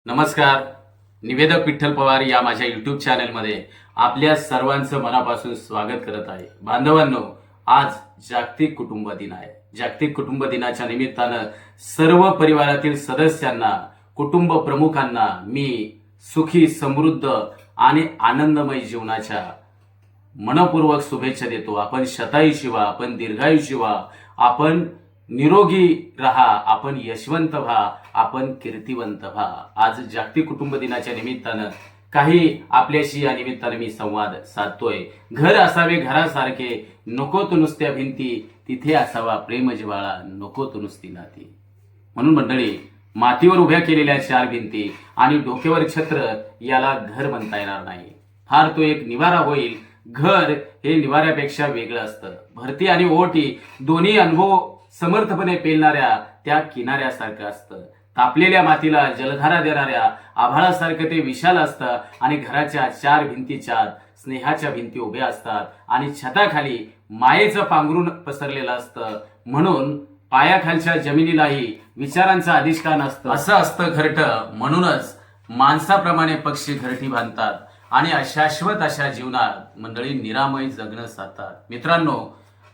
नमस्कार. निवेदक विठ्ठल पवार या माझ्या यूट्यूब चॅनलमध्ये आपल्या सर्वांचं मनापासून स्वागत करत आहे. बांधवांनो, आज जागतिक कुटुंब दिन आहे. जागतिक कुटुंब दिनाच्या निमित्तानं सर्व परिवारातील सदस्यांना, कुटुंब प्रमुखांना मी सुखी, समृद्ध आणि आनंदमय जीवनाच्या मनपूर्वक शुभेच्छा देतो. आपण शतायुषी व्हा, आपण दीर्घायुषी व्हा, आपण निरोगी रहा, आपण यशवंत व्हा, आपण कीर्तिवंत व्हा. आज जागतिक कुटुंब दिनाच्या निमित्तानं काही आपल्याशी या निमित्तानं मी संवाद साधतोय. घर असावे घरासारखे, नको तो नुसत्या भिंती, तिथे असावा प्रेम जिव्हाळा, नको तो नुसती नाती. म्हणून मंडळी, मातीवर उभ्या केलेल्या चार भिंती आणि डोक्यावर छत्र याला घर म्हणता येणार नाही. फार तो एक निवारा होईल. घर हे निवाऱ्यापेक्षा वेगळं असतं. भरती आणि ओटी दोन्ही अनुभव समर्थपणे पेलणाऱ्या त्या किनाऱ्यासारखं असतं. तापलेल्या मातीला जलधारा देणाऱ्या आभाळासारखं ते विशाल असतं आणि घराच्या चार भिंतीच्या स्नेहाच्या भिंती उभ्या असतात आणि छताखाली मायेचं पांघरून पसरलेलं असतं. म्हणून पायाखालच्या जमिनीलाही विचारांचं अधिष्ठान असतं. असं असतं घरटं. म्हणूनच माणसाप्रमाणे पक्षी घरटी बांधतात आणि अशाश्वत अशा जीवनात मंडळी निरामय जगणं साधतात. मित्रांनो,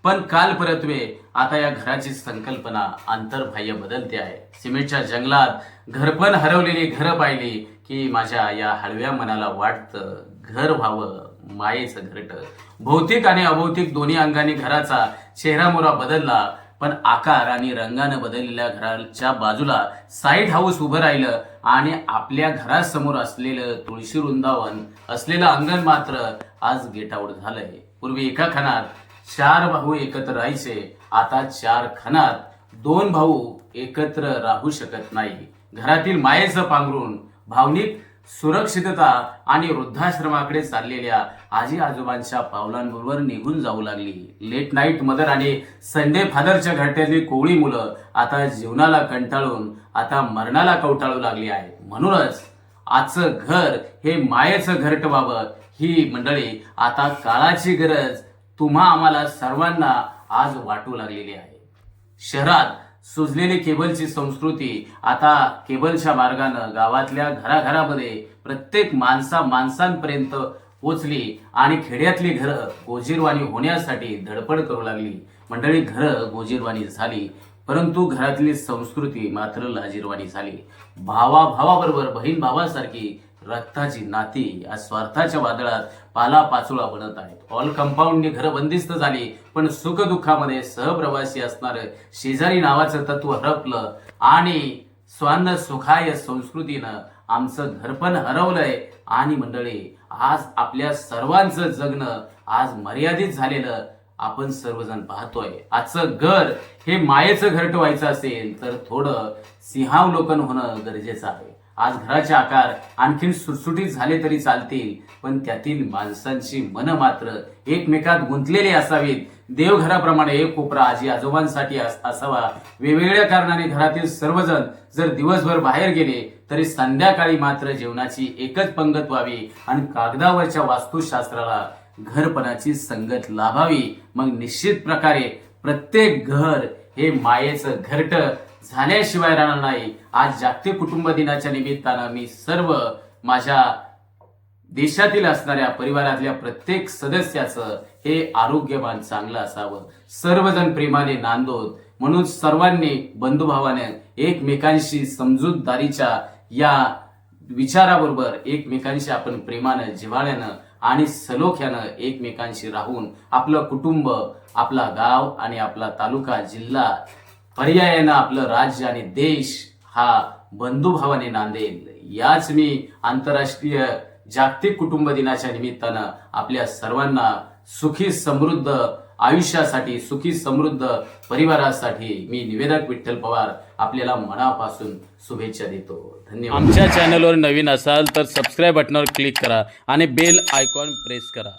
पण काल परत्वे आता या घराची संकल्पना अंतर्बाह्य बदलते आहे. सिमेंटच्या जंगलात घरपण हरवलेली घरं पाहिली की माझ्या या हळव्या मनाला वाटतं घर व्हावं मायेचं घरटं. भौतिक आणि अभौतिक दोन्ही अंगाने घराचा चेहरामोहरा बदलला, पण आकार आणि रंगानं बदललेल्या घराच्या बाजूला साईट हाऊस उभं राहिलं आणि आपल्या घरासमोर असलेलं तुळशी वृंदावन असलेलं अंगण मात्र आज गेट आउट झालंय. पूर्वी एका खणात चार भाऊ एकत्र राहायचे, आता चार खणात दोन भाऊ एकत्र राहू शकत नाही. घरातील मायेचं पांघरून भावनिक सुरक्षितता आणि वृद्धाश्रमाकडे चाललेल्या आजी आजोबांच्या पावलांबरोबर निघून जाऊ लागली. लेट नाईट मदर आणि संडे फादरच्या घरट्यातली कोवळी मुलं आता जीवनाला कंटाळून आता मरणाला कवटाळू लागली आहे. म्हणूनच आजचं घर हे मायेचं घरटं व्हावं ही मंडळी आता काळाची गरज तुम्हा आम्हाला सर्वांना आज वाटू लागलेली आहे. शहरात सुजलेली केबलची संस्कृती आता केबलच्या मार्गानं गावातल्या घराघरामध्ये प्रत्येक माणसांपर्यंत पोचली आणि खेड्यातली घरं गोजीरवाणी होण्यासाठी धडपड करू लागली. मंडळी, घरं गोजीरवाणी झाली, परंतु घरातली संस्कृती मात्र लाजीरवाणी झाली. भावाबरोबर बहीण भावासारखी रक्ताची नाती या स्वार्थाच्या वादळात पाला पाचोळा बनत आहेत. ऑल कंपाऊंडने घरं बंदिस्त झाली, पण सुखदुःखामध्ये सहप्रवासी असणारं शेजारी नावाचं तत्व हरपलं आणि स्वान्न सुखाय संस्कृतीनं आमचं घरपण हरवलंय. आणि मंडळी, आज आपल्या सर्वांचं जगणं आज मर्यादित झालेलं आपण सर्वजण पाहतोय. आजचं घर हे मायेचं घरटं व्हायचं असेल तर थोडं सिंहावलोकन होणं गरजेचं आहे. आज घराचे आकार आणखीन सुटसुटीत झाले तरी चालतील, पण त्यातील माणसांची मनं मात्र एकमेकात गुंतलेली असावीत. देवघराप्रमाणे एक कोपरा आजी आजोबांसाठी असावा. वेगवेगळ्या कारणाने घरातील सर्वजण जर दिवसभर बाहेर गेले तरी संध्याकाळी मात्र जेवणाची एकच पंगत व्हावी आणि कागदावरच्या वास्तुशास्त्राला घरपणाची संगत लाभावी. मग निश्चित प्रकारे प्रत्येक घर हे मायेचं घरटं झाल्याशिवाय राहणार नाही. आज जागतिक कुटुंब दिनाच्या निमित्तानं मी सर्व माझ्या देशातील असणाऱ्या परिवारातल्या प्रत्येक सदस्याचं हे आरोग्यमान चांगलं असावं, सर्वजण प्रेमाने नांदोत. म्हणून सर्वांनी बंधुभावाने एकमेकांशी समजूतदारीच्या या विचाराबरोबर एकमेकांशी आपण प्रेमानं, जिव्हाळ्यानं आणि सलोख्यानं एकमेकांशी राहून आपलं कुटुंब, आपला गाव आणि आपला तालुका, जिल्हा, पर्यायानं आपलं राज्य आणि देश हा बंधुभावाने नांदेल. याच मी आंतरराष्ट्रीय जागतिक कुटुंब दिनाच्या निमित्तानं आपल्या सर्वांना सुखी समृद्ध आयुष्यासाठी, सुखी समृद्ध परिवारासाठी मी निवेदक विठ्ठल पवार आपल्याला मनापासून शुभेच्छा देतो. धन्यवाद. आमच्या चॅनलवर नवीन असाल तर सबस्क्राईब बटनावर क्लिक करा आणि बेल आयकॉन प्रेस करा.